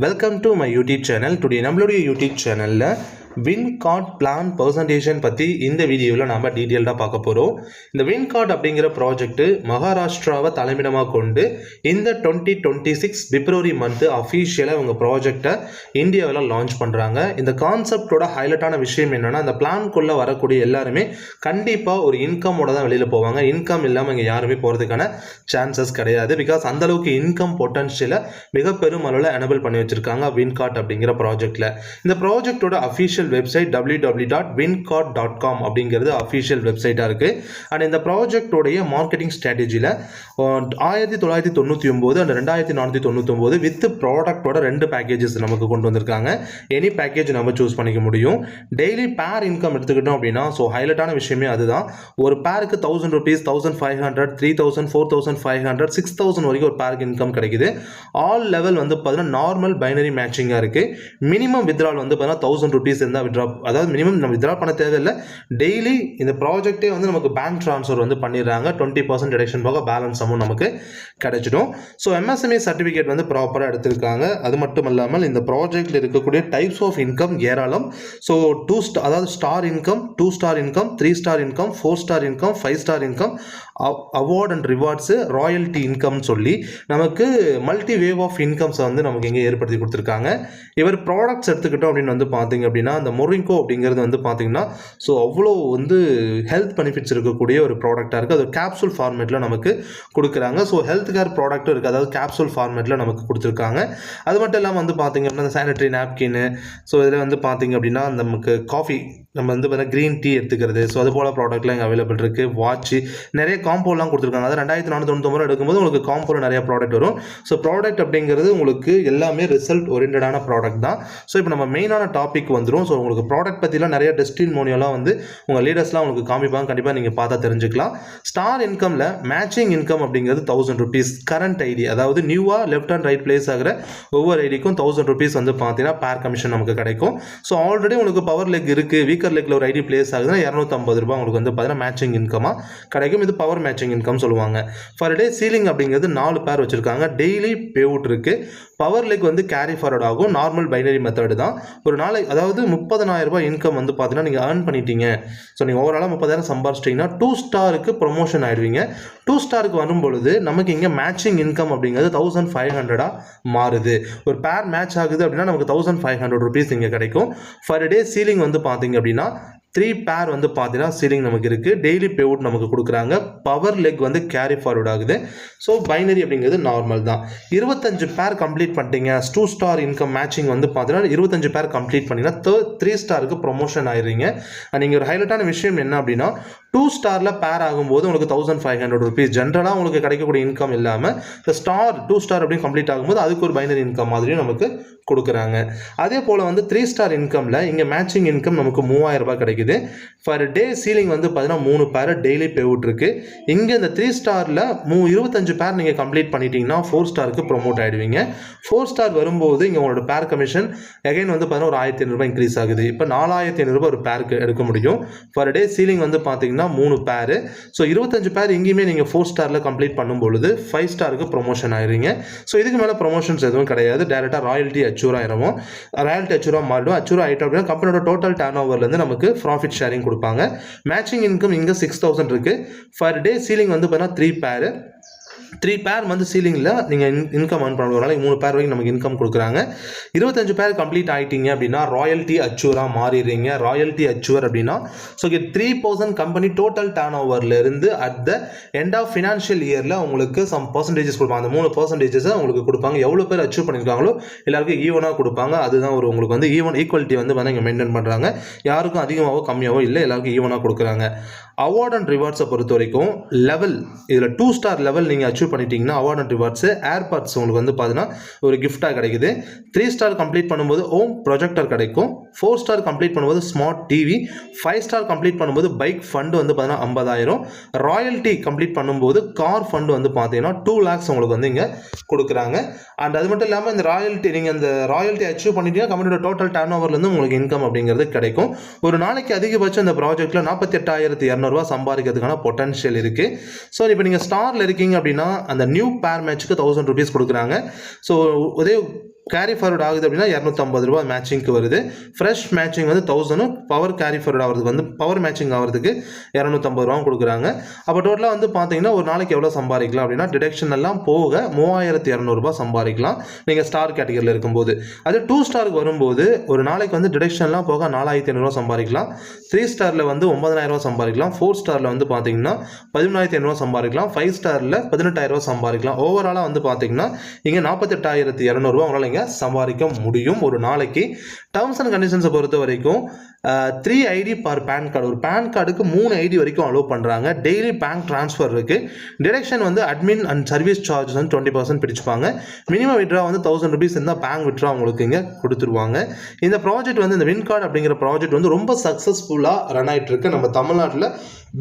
Welcome to my YouTube channel. Today நம்மளுடைய YouTube சேனலில் win card plan presentation பற்றி இந்த வீடியோவில் நம்ம டீட்டெயில்டாக பார்க்க போகிறோம். இந்த வின் கார்ட் அப்படிங்கிற ப்ராஜெக்ட்டு மகாராஷ்டிராவை தலைமையிடமாக கொண்டு இந்த 2026 பிப்ரவரி மந்த்து அஃபீஷியலாக இவங்க ப்ராஜெக்டை இந்தியாவில் லான்ச் பண்ணுறாங்க. இந்த கான்செப்டோட ஹைலைட்டான விஷயம் என்னென்னா, இந்த பிளான்குள்ளே வரக்கூடிய எல்லாருமே கண்டிப்பாக ஒரு இன்கமோட தான் வெளியில் போவாங்க. இன்கம் இல்லாமல் இங்கே யாருமே போகிறதுக்கான சான்சஸ் கிடையாது. பிகாஸ் அந்தளவுக்கு இன்கம் பொட்டன்ஷியலை மிக பெரும் அளவில் எனபிள் பண்ணி வச்சிருக்காங்க வின் கார்ட் அப்படிங்கிற ப்ராஜெக்ட்ல. இந்த ப்ராஜெக்டோட அஃபீஷியல் வெப்சைட் www.wincard.com அப்படிங்கிறது அஃபீஷியல் வெப்சைட்டா இருக்கு. அண்ட் இந்த ப்ராஜெக்டோடைய மார்க்கெட்டிங் ஸ்ட்ராட்டஜியில் 1999 அண்ட் 2499 வித் ப்ராடக்டோட 2 பேக்கேஜஸ் நமக்கு கொண்டு வந்திருக்காங்க. எனி பேக்கேஜ் நம்ம சூஸ் பண்ணிக்க முடியும். டெய்லி பேர் இன்கம் எடுத்துக்கிட்டோம் அப்படின்னா, ஸோ ஹைலைட்டான விஷயமே அதுதான். ஒரு பேருக்கு 1000 rupees, 1500, 3000, 4500, 6000 வரைக்கும் ஒரு பேருக்கு இன்கம் கிடைக்குது. ஆல் லெவல் வந்து பார்த்தீங்கன்னா நார்மல் பைனரி மேட்சிங்காக இருக்குது. மினிமம் வித்ட்ரால் வந்து பார்த்தீங்கன்னா 1000 rupees இருந்தால் வித்ட்ரா, அதாவது மினிமம் நம்ம வித்ட்ரா பண்ண தேவையில்லை. டெய்லி இந்த ப்ராஜெக்டே வந்து நமக்கு பேங்க் ட்ரான்ஸ்ஃபர் வந்து பண்ணிடுறாங்க. 20% டிடக்ஷன் போக பேலன்ஸ் அமௌண்ட் நமக்கு கிடைச்சிடும். ஸோ MSME சர்டிஃபிகேட் வந்து ப்ராப்பராக எடுத்திருக்காங்க. அது மட்டும் இல்லாமல் இந்த ப்ராஜெக்டில் இருக்கக்கூடிய டைப்ஸ் ஆஃப் இன்கம் ஏராளம். ஸோ அதாவது star income, 2 star income, 3 star income, 4 star income, 5 star income, award and rewards, royalty இன்கம்னு சொல்லி நமக்கு மல்டி வேவ் ஆஃப் இன்கம்ஸை வந்து நமக்கு இங்கே ஏற்படுத்தி கொடுத்துருக்காங்க. இவர் ப்ராடக்ட்ஸ் எடுத்துக்கிட்டோம் அப்படின்னு வந்து பார்த்தீங்க அப்படின்னா, அந்த மொரிங்கோ அப்படிங்கிறது வந்து பார்த்தீங்கன்னா ஸோ அவ்வளோ வந்து ஹெல்த் பெனிஃபிட்ஸ் இருக்கக்கூடிய ஒரு ப்ராடக்டாக இருக்குது. அது கேப்சூல் ஃபார்மேட்டில் நமக்கு கொடுக்குறாங்க. ஸோ ஹெல்த் கேர் ப்ராடக்ட்டும் இருக்குது, அதாவது கேப்சூல் ஃபார்மேட்டில் நமக்கு கொடுத்துருக்காங்க. அது மட்டும் இல்லாமல் வந்து பார்த்தீங்க அப்படின்னா அந்த சானிட்டரி நாப்கின்னு, ஸோ இதில் வந்து பார்த்தீங்க அப்படின்னா நமக்கு காஃபி, நம்ம வந்து பார்த்தீங்கன்னா க்ரீன் டீ எடுத்துக்கிறது, ஸோ அது போல் ப்ராடக்ட்லாம் இங்கே அவைலபிள் இருக்குது. வாட்ச், நிறைய காம்போலாம் கொடுத்துருக்காங்க. அது 2499 எடுக்கும்போது உங்களுக்கு காம்போவில் நிறைய ப்ராடக்ட் வரும். ஸோ ப்ராடக்ட் அப்படிங்கிறது உங்களுக்கு எல்லாமே ரிசல்ட் ஓரியன்டான ப்ராடக்ட் தான். ஸோ இப்போ நம்ம மெயினான டாபிக் வந்துடும். ஸோ உங்களுக்கு ப்ராடக்ட் பற்றிலாம் நிறைய டெஸ்டிமோனியெல்லாம் வந்து உங்கள் லீடர்ஸ்லாம் உங்களுக்கு காமிப்பாங்க. கண்டிப்பாக நீங்கள் பார்த்தா தெரிஞ்சுக்கலாம். ஸ்டார் இன்கமில் மேட்சிங் இன்கம் அப்படிங்கிறது 1000 rupees கரண்ட் ஐடி, அதாவது நியூவாக லெஃப்ட் அண்ட் ரைட் பிளேஸ் ஆகிற ஒவ்வொரு ஐடிக்கும் 1000 rupees வந்து பார்த்தீங்கன்னா பேர் கமிஷன் நமக்கு கிடைக்கும். ஸோ ஆல்ரெடி உங்களுக்கு பவர் லெக் இருக்குது, வீக்கர் லெக்கில் ஒரு ஐடி பிளேஸ் ஆகுதுன்னா 250 ரூபாய் உங்களுக்கு வந்து பார்த்தீங்கன்னா மேட்சிங் இன்கமாக கிடைக்கும். இது பவர் மேட்சிங் இன்கம் சொல்லுவாங்க. ஃபர் டே சீலிங் அப்படிங்கிறது 4 பேர் வச்சுருக்காங்க. டெய்லி பே அவுட் இருக்குது. பவர் லெக் வந்து கேரி ஃபார்வர்ட் ஆகும். நார்மல் பைனரி மெத்தட் தான். ஒரு நாளைக்கு அதாவது 30,000 ரூபாய் இன்கம் வந்து பார்த்தீங்கன்னா நீங்கள் ஏர்ன் பண்ணிட்டீங்க. ஸோ நீங்கள் ஓவராலாக 30,000 சம்பாதிச்சிட்டிங்கன்னா 2 ஸ்டாருக்கு ப்ரொமோஷன் ஆகிடுவீங்க. 2 ஸ்டாருக்கு வரும்பொழுது நமக்கு இங்கே மேட்சிங் இன்கம் அப்படிங்கிறது 1500 மாறுது. ஒரு பேர் மேட்ச் ஆகுது அப்படின்னா நமக்கு 1500 rupees இங்கே கிடைக்கும். ஃபர் டே சீலிங் வந்து பார்த்தீங்க அப்படின்னா 3 பேர் வந்து பார்த்தீங்கன்னா சீலிங் நமக்கு இருக்குது. டெய்லி பே அவுட் நமக்கு கொடுக்குறாங்க. பவர் லெக் வந்து கேரி ஃபார்வர்ட் ஆகுது. ஸோ பைனரி அப்படிங்கிறது நார்மல் தான். 25 பேர் கம்ப்ளீட் பண்ணிட்டீங்க. 2 ஸ்டார் இன்கம் மேட்சிங் வந்து பார்த்தீங்கன்னா 25 பேர் கம்ப்ளீட் பண்ணிங்கன்னா 3 ஸ்டாருக்கு ப்ரொமோஷன் ஆயிடுறீங்க. நீங்கள் ஒரு ஹைலைட்டான விஷயம் என்ன அப்படின்னா, 2 ஸ்டாரில் பேர் ஆகும்போது உங்களுக்கு 1500 rupees ஜென்ரலாக உங்களுக்கு கிடைக்கக்கூடிய இன்கம் இல்லாமல் இந்த ஸ்டார் 2 ஸ்டார் அப்படின்னு கம்ப்ளீட் ஆகும்போது அதுக்கு ஒரு பைனரி இன்கம் மாதிரியும் நமக்கு கொடுக்குறாங்க. அதே போல் வந்து 3 ஸ்டார் இன்கமில் இங்கே மேட்சிங் இன்கம் நமக்கு 3000 ரூபாய் கிடைக்குது. ஃபர் டே சீலிங் வந்து பார்த்தீங்கன்னா 3 பேர் டெய்லி பே அவுட் இருக்குது. இங்கே இந்த 3 ஸ்டாரில் 25 பேர் நீங்கள் கம்ப்ளீட் பண்ணிட்டீங்கன்னா 4 ஸ்டாருக்கு ப்ரொமோட் ஆகிடுவீங்க. 4 ஸ்டார் வரும்போது இங்கே உங்களோட பேர் கமிஷன் எகைன் வந்து பார்த்தீங்கன்னா ஒரு 1500 ரூபாய் இன்க்ரீஸ் ஆகுது. இப்போ 4500 ரூபாய் ஒரு பேருக்கு எடுக்க முடியும். ஃபர் டே சீலிங் வந்து பார்த்தீங்கன்னா 3 பேர். ஸோ 25 பேர் இங்கேயுமே நீங்கள் 4 ஸ்டாரில் கம்ப்ளீட் பண்ணும்பொழுது 5 ஸ்டாருக்கு ப்ரொமோஷன் ஆயிடுறீங்க. ஸோ இதுக்கு மேலே ப்ரொமோஷன்ஸ் எதுவும் கிடையாது. டேரெக்டாக ராயல்ட்டி அச்சூர் ஆயிரும். ராயல்ட்டி அச்சூராக மாறிடும். அச்சூர் ஆகிட்டோம் அப்படின்னா கம்பெனியோட டோட்டல் டர்ன் ஓவர்லேருந்து நமக்கு ப்ராஃபிட் ஷேரிங் கொடுப்பாங்க. மேட்சிங் இன்கம் இங்கே 6000 இருக்குது. ஃபர் டே சீலிங் வந்து பார்த்தீங்கன்னா 3 பேர். 3 பேர் வந்து சீலிங்கில் நீங்கள் இன்கம் ஏர்ன் பண்ண ஒரு நாளைக்கு 3 பேர் வரைக்கும் நமக்கு இன்கம் கொடுக்குறாங்க. 25 பேர் கம்ப்ளீட் ஆகிட்டீங்க அப்படின்னா ராயல்ட்டி அச்சூராக மாறிடுறீங்க. ராயல்ட்டி அச்சூர் அப்படின்னா ஸோ 3000 கம்பெனி டோட்டல் டர்ன் ஓவர்லேருந்து at the end of financial இயரில் உங்களுக்கு சம் பர்சன்டேஜஸ் கொடுப்பாங்க. அந்த 3% உங்களுக்கு கொடுப்பாங்க. எவ்வளோ பேர் அச்சீவ் பண்ணியிருக்காங்களோ எல்லாருக்கும் ஈவனாக கொடுப்பாங்க. அதுதான் ஒரு உங்களுக்கு வந்து ஈக்குவலிட்டி வந்து இங்கே மெயின்டைன் பண்ணுறாங்க. யாருக்கும் அதிகமாகவோ கம்மியாகவோ இல்லை, எல்லாருக்கும் ஈவனாக கொடுக்குறாங்க. அவார்ட் அண்ட் ரிவார்ட்ஸை பொறுத்த வரைக்கும் லெவல் இதில் 2 ஸ்டார் லெவல் நீங்கள் அச்சீவ் பண்ணிட்டீங்கன்னா அவார்ட் அண்ட் ரிவார்ட்ஸு ஏர்பாட்ஸ் உங்களுக்கு வந்து பார்த்தீங்கன்னா ஒரு கிஃப்டாக கிடைக்குது. 3 ஸ்டார் கம்ப்ளீட் பண்ணும்போது ஹோம் ப்ரொஜெக்டர் கிடைக்கும். 4 ஸ்டார் கம்ப்ளீட் பண்ணும்போது ஸ்மார்ட் டிவி. 5 ஸ்டார் கம்ப்ளீட் பண்ணும்போது பைக் ஃபண்டு வந்து பார்த்தீங்கன்னா 50,000. ராயல்ட்டி கம்ப்ளீட் பண்ணும்போது கார் ஃபண்டு வந்து பார்த்தீங்கன்னா 2 lakhs உங்களுக்கு வந்து இங்கே கொடுக்குறாங்க. அண்ட் அது மட்டும் இல்லாமல் இந்த ராயல்ட்டி நீங்கள் அந்த ராயல்ட்டி அச்சீவ் பண்ணிட்டீங்கன்னா கம்பெனியோட டோட்டல் டர்ன் ஓவர்லேருந்து உங்களுக்கு இன்கம் அப்படிங்கிறது கிடைக்கும். ஒரு நாளைக்கு அதிகபட்சம் இந்த ப்ராஜெக்ட்டில் 48,200 ரூபா சம்பாதிக்கிறதுக்கான பொட்டன்ஷியல் இருக்குது. ஸோ இப்போ நீங்கள் ஸ்டாரில் இருக்கீங்க அப்படின்னா அந்த நியூ பேர் மேட்ச்சுக்கு 1000 rupees கொடுக்குறாங்க. ஸோ கேரி ஃபார்வர்ட் ஆகுது அப்படின்னா ரூ. 250 மேட்சிங்க்கு வருது. ஃப்ரெஷ் மேட்சிங் வந்து 1000, பவர் கேரி ஃபார்வர்ட் ஆகிறதுக்கு வந்து பவர் மேட்சிங் ஆகிறதுக்கு ரூ. 250 கொடுக்குறாங்க. அப்போ டோட்டலாக வந்து பார்த்தீங்கன்னா ஒரு நாளைக்கு எவ்வளோ சம்பாதிக்கலாம் அப்படின்னா டிடக்ஷன் எல்லாம் போக ரூ. 3200 சம்பாதிக்கலாம் நீங்கள் ஸ்டார் கேட்டகரியில் இருக்கும்போது. அது 2 ஸ்டாருக்கு வரும்போது ஒரு நாளைக்கு வந்து டிடக்ஷன்லாம் போக 4500 சம்பாதிக்கலாம். 3 ஸ்டாரில் வந்து 9000 சம்பாதிக்கலாம். 4 ஸ்டாரில் வந்து பார்த்தீங்கன்னா 13500 சம்பாதிக்கலாம். 5 ஸ்டாரில் 18000 சம்பாதிக்கலாம். ஓவராலாக வந்து பார்த்தீங்கன்னா இங்கே 48,200 உங்களால் இங்கே சம்பாதிக்க முடியும் ஒரு நாளைக்கு. டேர்ம்ஸ் அண்ட் கண்டிஷன்ஸை பொறுத்த வரைக்கும் 3 ஐடி பர் பேன் கார்டு, ஒரு பேன் கார்டுக்கு 3 ஐடி வரைக்கும் அலோவ் பண்ணுறாங்க. டெய்லி பேங்க் ட்ரான்ஸ்ஃபர் இருக்குது. டிடக்ஷன் வந்து அட்மின் அண்ட் சர்வீஸ் சார்ஜஸ் வந்து 20% பிடிச்சிப்பாங்க. மினிமம் விட்ரா வந்து ₹1000 இருந்தால் பேங்க் விட்ரா உங்களுக்கு இங்கே கொடுத்துருவாங்க. இந்த ப்ராஜெக்ட் வந்து இந்த வின் கார்டு அப்படிங்கிற ப்ராஜெக்ட் வந்து ரொம்ப சக்ஸஸ்ஃபுல்லாக ரன் ஆகிட்டு இருக்கு. நம்ம தமிழ்நாட்டில்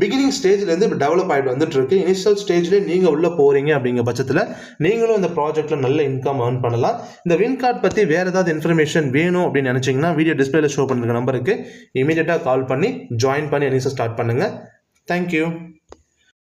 பிகினிங் ஸ்டேஜ்லேருந்து இப்போ டெவலப் ஆகிட்டு வந்துட்டு இருக்கு. இனிஷியல் ஸ்டேஜ்லேயே நீங்கள் உள்ளே போகிறீங்க அப்படிங்கிற பட்சத்தில் நீங்களும் இந்த ப்ராஜெக்ட்டில் நல்ல இன்கம் ஏர்ன் பண்ணலாம். இந்த வின் கார்டு பற்றி வேறு ஏதாவது இன்ஃபர்மேஷன் வேணும் அப்படின்னு நினச்சிங்கன்னா வீடியோ டிஸ்பிளேல ஷோ பண்ணுற நம்பருக்கு இமீடியட்டாக கால் பண்ணி ஜாயின் பண்ணி எனிஸை ஸ்டார்ட் பண்ணுங்கள். தேங்க்யூ.